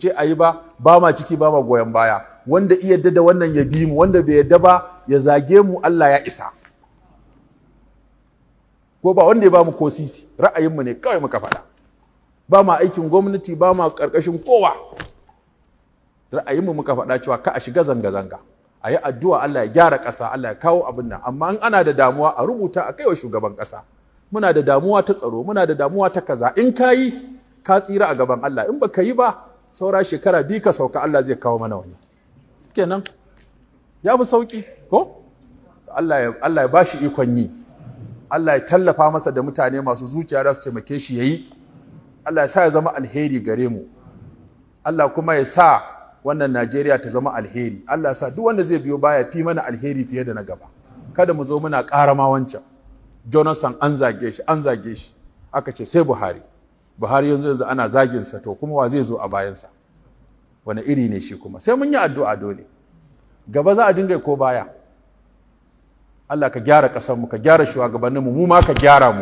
ce a yi ba ma ciki ba ma goyon baya. Wanda iya yadda da wannan ya bi mu, wanda bai yadda ba ya zage mu, Allah ya isa. Ko ba wanda ya ba mu ko sisi, ra'ayinmu ne kawai muka faɗa. Ba ma aikin gwamnati, ba ma ƙarƙashin kowa. Ra'ayinmu muka faɗa cewa ka a shiga zanga-zanga. A yi addu'a Allah ya gyara ƙasa, Allah ya kawo abin nan. Amma in ana da damuwa a rubuta a kaiwa shugaban ƙasa. Muna da damuwa ta tsaro, muna da damuwa ta kaza. In ka yi, ka tsira a gaban Allah. In baka yi ba, saura shekara 2 ka sauka, Allah zai kawo mana wani. Kenan ya fi sauki ko? Allah ya ba shi ikon yi. Allah ya tallafa masa da mutane masu zuciya da su taimake shi yayi. Allah ya sa ya zama alheri gare mu. Allah kuma ya sa wannan Najeriya ta zama alheri. Allah ya sa duk wanda zai biyo baya fi mana alheri fiye da na gaba. Kada mu zo muna ƙarama wancan. Jonathan an zage shi. Aka ce sai Buhari yanzu ana zagin sa, to kuma wa zai zo a bayansa? Wani iri ne shi kuma? Sai mun yi addu'a dole. Gaba za a dinga ko baya? Allah ka gyara ƙasarmu, ka gyara shugabanninmu, mu ma ka gyara mu.